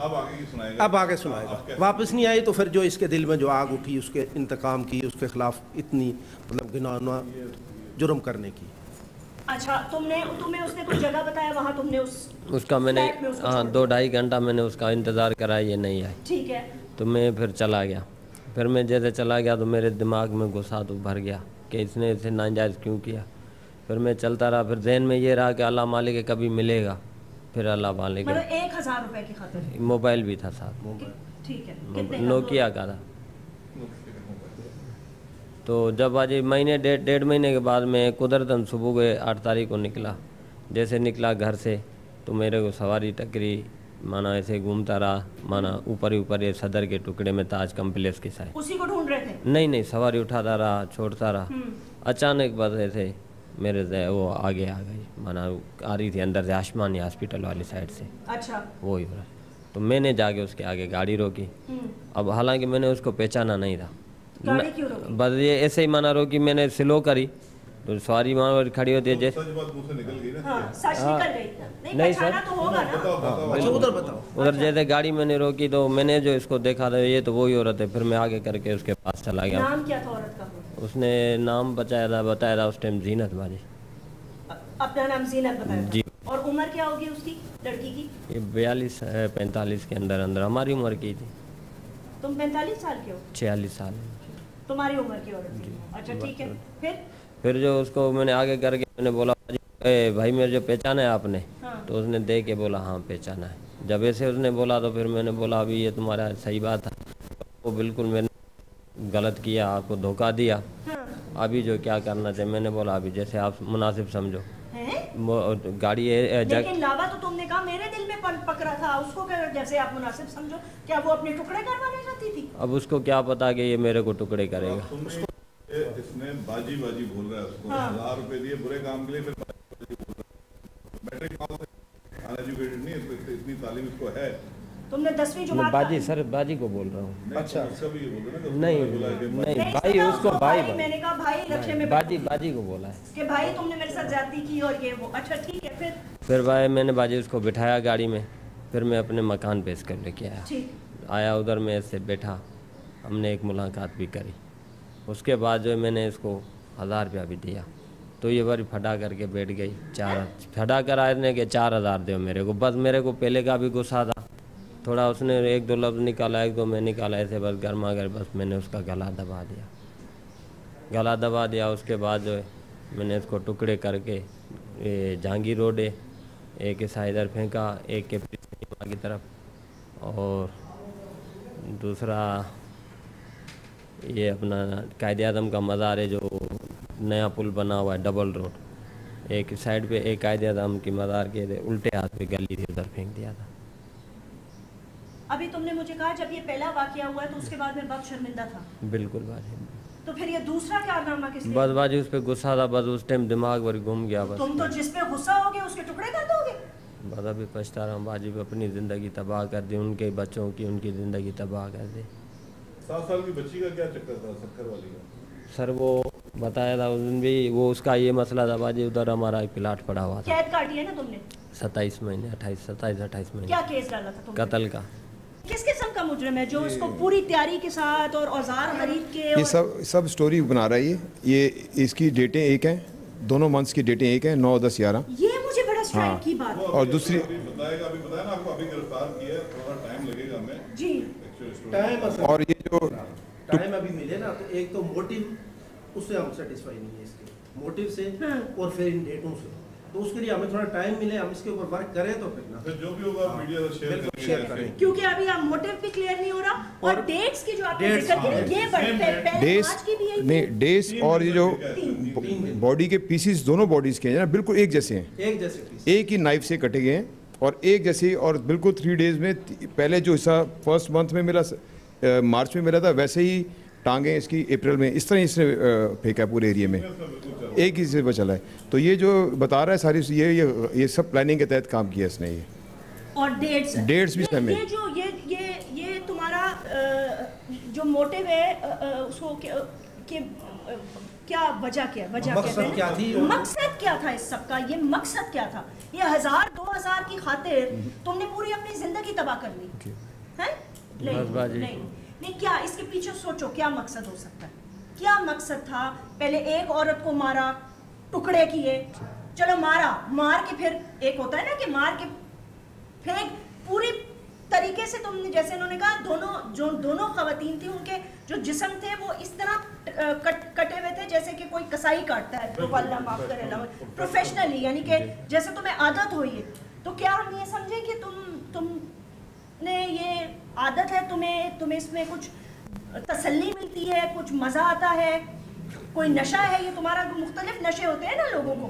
अब आगे सुनाएगा, अब आगे सुनाएगा। वापस नहीं आई तो फिर जो इसके दिल में जो आग उठी उसके इंतकाम की, उसके खिलाफ इतनी मतलब घिनौना जुर्म करने की। अच्छा, तुम्हें उसने कुछ जगह बताया वहाँ, तुमने उसका मैंने हाँ 2-2.5 घंटा मैंने उसका इंतज़ार करा, ये नहीं आई। ठीक है। तो मैं फिर चला गया। फिर मैं जैसे चला गया तो मेरे दिमाग में गुस्सा तो भर गया कि इसने इसे नाजायज़ क्यों किया। फिर मैं चलता रहा, फिर जहन में ये रहा कि अल्लाह मालिक है कभी मिलेगा, फिर अल्लाह मालिक। मतलब 1000 रुपए की खातिर? मोबाइल भी था साथ, ठीक है। कितने? नोकिया का था। तो जब आज महीने 1.5 महीने के बाद मैं कुदरतन सुबह के 8 तारीख को निकला। जैसे निकला घर से तो मेरे को सवारी टकरी, माना ऐसे घूमता रहा, माना ऊपर ही ऊपर ये सदर के टुकड़े में ताज कम्प्लेक्स की साइड। उसी को ढूंढ रहे थे? नहीं, सवारी उठाता रहा, छोड़ता रहा। अचानक बस ऐसे मेरे वो आगे आ गई, माना आ रही थी अंदर से आसमानी हॉस्पिटल वाली साइड से। अच्छा। वो ही रहा। तो मैंने जाके उसके आगे गाड़ी रोकी। अब हालांकि मैंने उसको पहचाना नहीं था, बस ये ऐसे ही माना रोकी, मैंने स्लो करी तो सवारी वहाँ खड़ी होती है जैसे। नहीं सर, उधर बताओ। उधर जैसे गाड़ी मैंने रोकी तो मैंने जो इसको देखा था ये तो वही औरत है। फिर मैं आगे करके उसके पास चला गया। नाम क्या था औरत का? उसने नाम बताया था उस टाइम जीनत बाजी। अपना नाम जीनत बताया जी। और उम्र क्या होगी उसकी लड़की की? ये 42-45 के अंदर हमारी उम्र की थी। तुम 45 साल के हो? 46 साल तुम्हारी उम्र की औरत थी। अच्छा ठीक है। फिर जो उसको मैंने आगे करके मैंने बोला भाई मेरे जो पहचाना है आपने? हाँ। तो उसने देख के बोला हाँ पहचाना है। जब ऐसे उसने बोला तो फिर मैंने बोला अभी ये तुम्हारा सही बात है, वो बिल्कुल मैंने गलत किया, आपको धोखा दिया। हाँ। अभी जो क्या करना चाहिए? मैंने बोला अभी जैसे आप मुनासिब समझो। गाड़ी लेकिन लावा तो तुमने कहा मेरे दिल में पकड़ा था, उसको जैसे आप मुनासिब समझो, क्या वो अपने टुकड़े करवाने चाहती थी? अब उसको क्या पता कि ये मेरे को टुकड़े करेगा। इसने बाजी बोल रहा है उसको। 1000 रुपए दिए बुरे काम के लिए, फिर मैट्रिक पास है, अनएजुकेटेड नहीं, इतनी तालीम इसको है। तुमने 10वीं जमात? बाजी सर, बाजी को बोल रहा हूँ। अच्छा, उसका भी बोल रहा है। नहीं भाई, उसको भाई मैंने कहा भाई लक्ष्य में बाजी को बोला है कि भाई तुमने मेरे साथ ज्यादती की और ये वो। अच्छा ठीक है। फिर भाई मैंने बाजी उसको बिठाया गाड़ी में, फिर मैं अपने मकान पे इसकर लेके आया। उधर में ऐसे बैठा, हमने एक मुलाकात भी करी। उसके बाद जो मैंने इसको 1000 रुपया भी दिया तो ये बारी फटा करके बैठ गई। फटा कर आने के 4000 दो मेरे को। बस मेरे को पहले का भी गुस्सा था थोड़ा, उसने 1-2 लफ्ज़ निकाला, 1-2 मैं निकाला, ऐसे बस गर्मा गर बस मैंने उसका गला दबा दिया। उसके बाद जो है मैंने इसको टुकड़े करके जहांगीर रोड है, एक ऐसा इधर फेंका, एक के पीछे की तरफ, और दूसरा ये अपना कायदे आज़म का मज़ार है जो नया पुल बना हुआ है, डबल रोड, एक साइड पे एक कायदे आज़म की मज़ार के उल्टे हाथ पे गली थी, उधर फेंक दिया था। अभी तुमने मुझे कहा जब ये पहला वाकया हुआ है तो उसके बाद में बहुत शर्मिंदा था? बिल्कुल बाजी। तो फिर ये दूसरा कारनामा किसने? बस बाजी उस पर गुस्सा था, बस उस टाइम दिमाग भर घूम गया। बस तुम तो जिस पे गुस्सा होगे उसके टुकड़े कर दोगे। बस अभी पछता रहा हूँ बाजी, अपनी ज़िंदगी तबाह कर दी, उनके बच्चों की उनकी ज़िंदगी तबाह कर दी। 7 साल की बच्ची का क्या चक्कर था शक्कर वाली का? सर वो बताया था उस दिन भी, वो उसका ये मसला था बाजी, उधर हमारा एक प्लाट पड़ा हुआ था। कैद काटी है ना तुमने? 27 महीने 27-28 महीने। क्या केस डाला था तुमने? कत्ल का। किस किस्म का मुजरिम है जो इसको पूरी तैयारी के साथ और औजार खरीद के? ये सब स्टोरी बना रहा है ये इसकी डेटें एक हैं, दोनों मंथ्स की डेटें एक हैं, 9, 10, 11। ये मुझे बड़ा स्ट्राइक की बात। और दूसरी अभी बताया ना आपको, अभी गिरफ्तार किया, थोड़ा टाइम लगेगा हमें जी। टाइम और ये जो टाइम अभी मिले ना, तो एक तो मोटिव उससे हम सेटिस्फाई नहीं है, इसके मोटिव से और फिर इन डेटों से, तो उसके लिए हमें थोड़ा टाइम मिले, हम इसके ऊपर वर्क करें तो फिर ना फिर जो भी होगा मीडिया से शेयर करें, क्योंकि अभी आप मोटिव भी क्लियर नहीं हो रहा और डेट्स की जो आपने जिक्र की ये नहीं डेट्स और ये जो बॉडी के पीसेस दोनों बॉडीज के हैं ना बिल्कुल एक जैसे हैं, एक ही नाइफ से कटे गए हैं और एक जैसे, और बिल्कुल 3 डेज में पहले जो हिस्सा फर्स्ट मंथ में मिला, मार्च में मिला था, वैसे ही टांगे इसकी अप्रैल में इस तरह इसने फेंका पूरे एरिया में, एक ही से बचला है। तो ये जो बता रहा है सारी ये सब प्लानिंग के तहत काम किया इसने। ये और डेट्स भी समय, ये जो ये तुम्हारा जो मोटिव है उसको कि क्या वजह क्या मकसद क्या थी? मकसद क्या था इस सब का? ये मकसद क्या था? ये 1000-2000 की खातिर तुमने पूरी अपनी जिंदगी तबाह कर ली है? नहीं, क्या इसके पीछे सोचो, क्या मकसद हो सकता है? क्या मकसद था? पहले एक औरत को मारा, टुकड़े किए, चलो मार के फिर एक होता है ना कि मार के फिर पूरी तरीके से तुमने, जैसे उन्होंने कहा, दोनों खवातीन थी, उनके जो जिस्म थे वो इस तरह कटे हुए थे जैसे कि कोई कसाई काटता है, तो अल्लाह माफ करे, प्रोफेशनली, यानी कि जैसे तुम्हें आदत हो ये। तो क्या हम ये समझे कि तुमने ये आदत है, तुम्हें इसमें कुछ तसल्ली मिलती है, कुछ मजा आता है, कोई नशा है? ये तुम्हारा मुख्तलिफ नशे होते हैं ना लोगों को।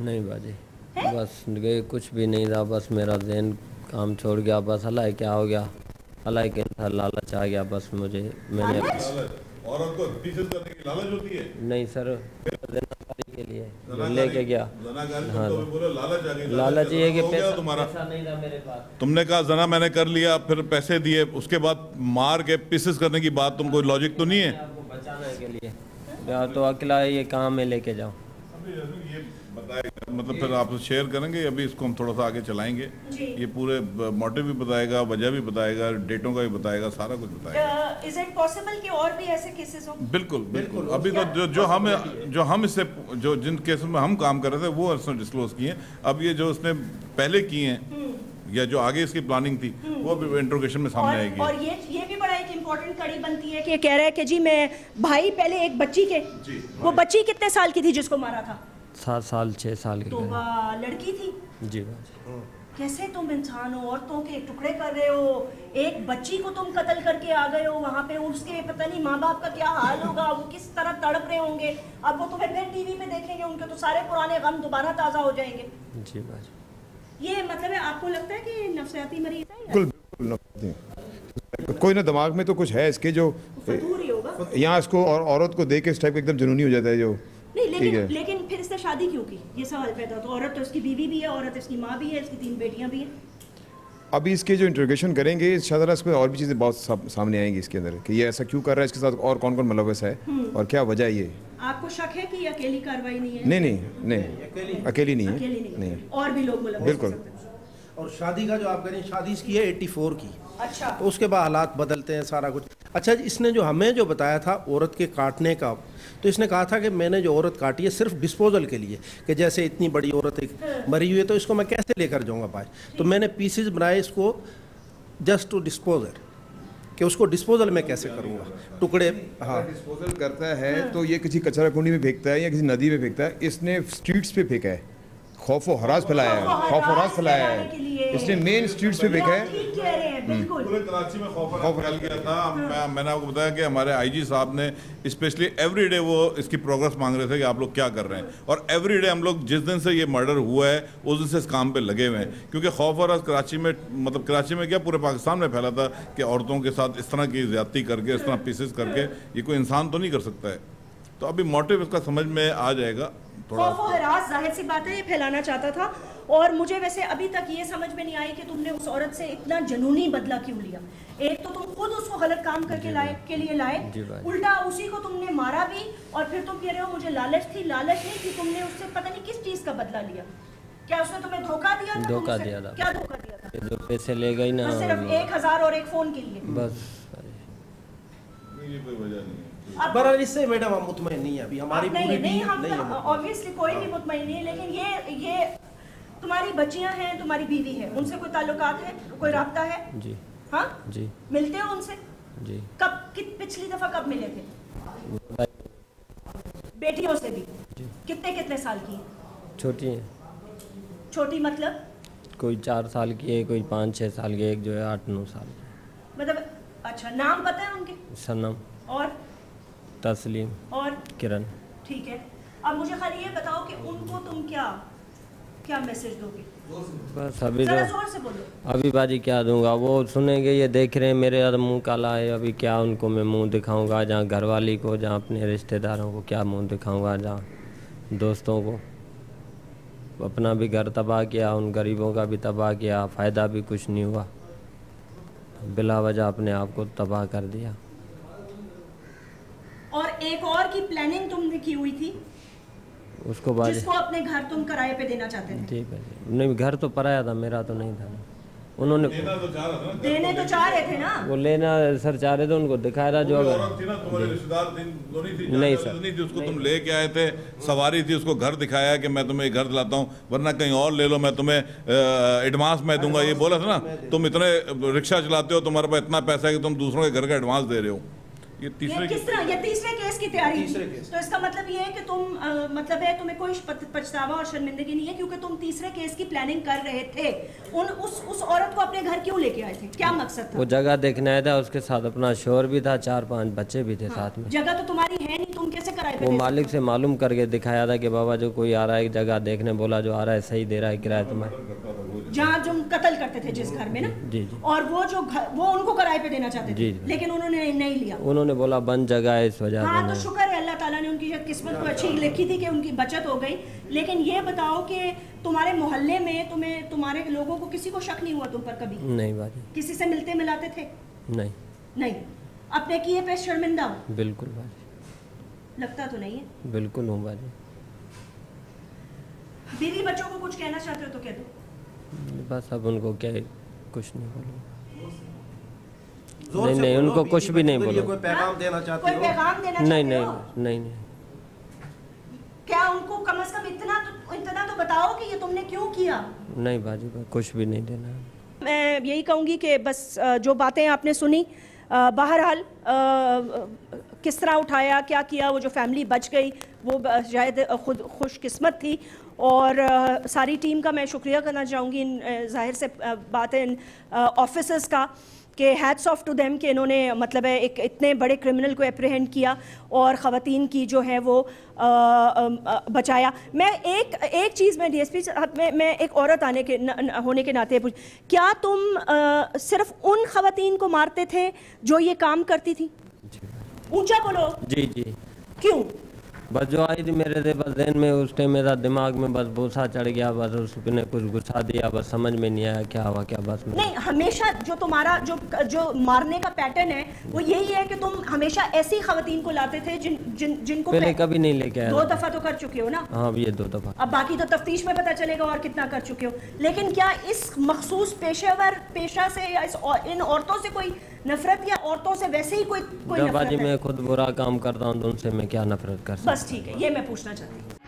नहीं बाजी, बस कुछ भी नहीं था, बस मेरा ज़हन काम छोड़ गया, बस अल्लाह क्या हो गया, अल्लाह के अंदर लालच आ गया, बस मैंने औरत को पीछे करने की लालच होती है? नहीं सर, के लिए लेके गया। हाँ, तो बोलो लालच आ गई। लालच ये कि पैसा तुम्हारा नहीं था मेरे पास। तुमने कहा जना मैंने कर लिया, फिर पैसे दिए, उसके बाद मार के पीसेस करने की बात, तुम कोई लॉजिक तो नहीं है? आपको बचाने के लिए या तो अकेला ये कहाँ में लेके जाऊँ? ये बताएगा, मतलब फिर आप शेयर करेंगे, अभी इसको हम थोड़ा सा आगे चलाएंगे, ये पूरे मोटिव भी बताएगा, वजह भी बताएगा, डेटों का भी बताएगा, सारा कुछ बताएगा। इज इट पॉसिबल कि और भी ऐसे केसेस हो? बिल्कुल। अभी तो जो हम इससे जिन केसों में हम काम कर रहे थे वो उसने डिस्क्लोज किए हैं। अब ये जो उसने पहले किए हैं या जो आगे इसकी प्लानिंग थी वो भी इंट्रोगेशन में सामने आएगी। और ये भी बड़ा एक इम्पोर्टेंट कड़ी बनती है कि कह रहा है कि जी मैं भाई पहले एक बच्ची के, वो बच्ची कितने साल की थी जिसको मारा था? 7 साल 6 साल की। तो लड़की थी जी। कैसे तुम इंसान हो, औरतों के टुकड़े कर रहे हो, एक बच्ची को तुम कत्ल करके आ गए हो वहाँ पे, उसके पता नहीं माँ बाप का क्या हाल होगा, वो किस तरह तड़प रहे होंगे, अब वो तुम्हें फिर टीवी पे देखेंगे, उनके तो सारे पुराने गम दोबारा ताज़ा हो जाएंगे। जी बाजी, ये मतलब है आपको लगता है कि नफसियाती मरीज है? बिल्कुल कोई ना दिमाग में तो कुछ है इसके, जो यहाँ इसको और औरत को देख के इस टाइप का एकदम जुनूनी हो जाता है जो नहीं। लेकिन फिर इसने शादी क्यों की, ये सवाल पैदा होता है। औरत तो इसकी बीवी भी है, औरत इसकी माँ भी है, इसकी 3 बेटियां भी हैं। अभी इसके जो इंट्रोगेशन करेंगे इंशाअल्लाह इसमें और भी चीज़ें बहुत सामने आएंगी इसके अंदर, कि ये ऐसा क्यों कर रहा है, इसके साथ और कौन कौन मुलव्वस है और क्या वजह है। ये आपको शक है कि ये अकेली कार्रवाई नहीं है? नहीं, अकेली नहीं है, और भी लोग मुलव्वस बिल्कुल। और शादी का जो आप करें, शादी इसकी है 84 की। अच्छा। तो उसके बाद हालात बदलते हैं सारा कुछ। अच्छा, इसने जो हमें जो बताया था औरत के काटने का, तो इसने कहा था कि मैंने जो औरत काटी है सिर्फ डिस्पोजल के लिए, कि जैसे इतनी बड़ी औरत एक मरी हुई है तो इसको मैं कैसे लेकर जाऊंगा भाई, तो मैंने पीसेस बनाए इसको जस्ट टू डिस्पोजल, कि उसको डिस्पोजल में कैसे करूंगा, टुकड़े। हाँ, डिस्पोजल करता है तो ये किसी कचरा कुंडी में फेंकता है या किसी नदी में फेंकता है, इसने स्ट्रीट्स पे फेंका है, खौफ और हरास फैलाया है, इसने मेन स्ट्रीट्स पे फेंका है। पूरे कराची में खौफ फैल गया था। मैंने आपको बताया कि हमारे आईजी साहब ने स्पेशली एवरीडे वो इसकी प्रोग्रेस मांग रहे थे कि आप लोग क्या कर रहे हैं, और एवरीडे हम लोग जिस दिन से ये मर्डर हुआ है उस दिन से इस काम पे लगे हुए हैं, क्योंकि खौफ और कराची में, मतलब कराची में क्या पूरे पाकिस्तान में फैला था कि औरतों के साथ इस तरह की ज्यादती करके, इस तरह पीसेस करके ये कोई इंसान तो नहीं कर सकता है। तो अभी मोटिव इसका समझ में आ जाएगा। खौफ और हरास जाहिर सी बात है ये फैलाना चाहता था। और मुझे वैसे अभी तक ये समझ में नहीं आई कि तुमने उस औरत से इतना जुनूनी बदला क्यों लिया। एक तो तुम खुद उसको गलत काम करके लाए, उल्टा उसी को तुमने मारा भी, और फिर तुम कह रहे हो मुझे लालच नहीं थी, तुमने उससे पता नहीं किस चीज का बदला लिया। क्या उसने तुम्हें धोखा दिया था? धोखा दिया था। क्या धोखा दिया था? जो पैसे ले गई ना, सिर्फ 1000 और एक फोन के लिए, बस। ये कोई वजह नहीं है। बहरहाल इससे मैडम हम मुतमईन नहीं है अभी, हमारी पूरी नहीं, हम ऑब्वियसली कोई भी मुतमईन नहीं है, लेकिन ये तुम्हारी बच्चियां हैं, तुम्हारी बीवी है, उनसे कोई ताल्लुकात है, कोई राब्ता है? जी। हाँ जी। मिलते हो उनसे? जी। पिछली दफा कब मिले थे? बेटियों से भी? कितने साल की? छोटी है। छोटी मतलब? कोई 4 साल की है, कोई 5-6 साल की, एक जो है 8-9 साल की। मतलब अच्छा, नाम पता है उनके? सनम और तस्लीम और किरण। ठीक है। अब मुझे खाली ये बताओ कि उनको तुम क्या मैसेज दोगे? बस अभी जरा जोर से बोलो। अभी बाजी क्या दूंगा, वो सुनेंगे, ये देख रहे हैं मेरे मुंह काला है, अभी क्या उनको मैं मुंह दिखाऊंगा, जहाँ घरवाली को, जहाँ अपने रिश्तेदारों को क्या मुंह दिखाऊंगा, जहाँ दोस्तों को। अपना भी घर तबाह किया, उन गरीबों का भी तबाह किया, फ़ायदा भी कुछ नहीं हुआ, बिला वजह अपने आप को तबाह कर दिया। और एक और की प्लानिंग तुमने की हुई थी उसको बाद जिसको अपने घर तुम किराए पे देना चाहते थे। ठीक है जी। नहीं, घर तो पराया था, मेरा तो नहीं था। उन्होंने देने तो चाह रहे थे ना, वो लेना सर चाह रहे थे, उनको दिखाया था जो तुम्हारे रिश्तेदार नहीं सर नहीं थी, उसको तुम लेके आए थे, सवारी थी, उसको घर दिखाया कि मैं तुम्हें घर दिलाता हूँ वरना कहीं और ले लो, मैं तुम्हें एडवांस मैं दूंगा, ये बोला था ना। तुम इतने रिक्शा चलाते हो, तुम्हारे पास इतना पैसा है कि तुम दूसरों के घर का एडवांस दे रहे हो। ये तीसरे किस तरह, ये तीसरे केस की तैयारी थी। तो इसका मतलब ये है कि तुम मतलब है तुम्हें कोई पछतावा और शर्मिंदगी नहीं है क्योंकि तुम तीसरे केस की प्लानिंग कर रहे थे। उस औरत को अपने घर क्यों लेके आए थे, क्या मकसद था? वो जगह देखने आया था, उसके साथ अपना शोहर भी था, 4-5 बच्चे भी थे साथ में। जगह तो तुम्हारी है नहीं, तुम कैसे किराए पे? वो मालिक से मालूम करके दिखाया था कि बाबा जो कोई आ रहा है जगह देखने, बोला जो आ रहा है सही दे रहा है किराया तुम्हें। जहाँ तुम कत्ल करते थे जिस घर में ना, जी जी, और वो जो वो उनको किराए पे देना चाहते थे। जी, जी। लेकिन उन्होंने नहीं लिया। उन्होंने बोला बंद जगह है इस वजह हाँ, से। तो शुक्र है अल्लाह ताला ने उनकी किस्मत को अच्छी लिखी थी कि उनकी बचत हो गई। लेकिन ये बताओ कि तुम्हारे मोहल्ले में तुम्हारे लोगों को किसी को शक नहीं हुआ तुम पर कभी? नहीं बाजी। किसी से मिलते मिलाते थे? नहीं नहीं। अपने किए पे शर्मिंदा हो? बिल्कुल बाजी। लगता तो नहीं है। बिल्कुल हूँ बाजी। बीवी बच्चों को कुछ कहना चाहते हो तो कह दो। बस अब उनको क्या, कुछ नहीं बोलूँ। नहीं, उनको कुछ भी नहीं बोलो। कोई पैगाम देना चाहते हो? कोई पैगाम देना नहीं चाहते नहीं हो? नहीं। क्या उनको कम से कम इतना तो बताओ कि ये तुमने क्यों किया? नहीं बाजी, कुछ भी नहीं देना। मैं यही कहूँगी कि बस जो बातें आपने सुनी, बहरहाल किस तरह उठाया, क्या किया, वो जो फैमिली बच गई वो शायद खुद खुशकिस्मत थी। और सारी टीम का मैं शुक्रिया करना चाहूँगी, ज़ाहिर से बात है इन ऑफिसर्स का कि हैट्स ऑफ टू देम कि इन्होंने मतलब है एक इतने बड़े क्रिमिनल को एप्रीहेंड किया और ख़वातीन की जो है वो बचाया। मैं एक चीज़ में डीएसपी साहब मैं एक औरत होने के नाते पूछ, क्या तुम सिर्फ उन ख़वातीन को मारते थे जो ये काम करती थी? ऊंचा बोलो। जी जी। क्यों? बस जो आई थी मेरे से बस दिन में, उस टाइम मेरा दिमाग में बस भूसा चढ़ गया, बस उसने कुछ गुस्सा दिया, बस समझ में नहीं आया क्या हुआ क्या। बस नहीं, हमेशा जो तुम्हारा जो मारने का पैटर्न है वो यही है कि तुम हमेशा ऐसी खवातीन को लाते थे जिनको पहले कभी नहीं लेके आया। 2 दफा तो कर चुके हो ना? हाँ, ये 2 दफा। अब बाकी तो तफ्तीश में पता चलेगा और कितना कर चुके हो। लेकिन क्या इस मखसूस पेशा से या इन औरतों से कोई नफरत, या औरतों से वैसे ही कोई नफरत है? मैं खुद बुरा काम करता हूँ तो उनसे मैं क्या नफरत कर सकता हूँ? बस ठीक है, ये मैं पूछना चाहती हूँ।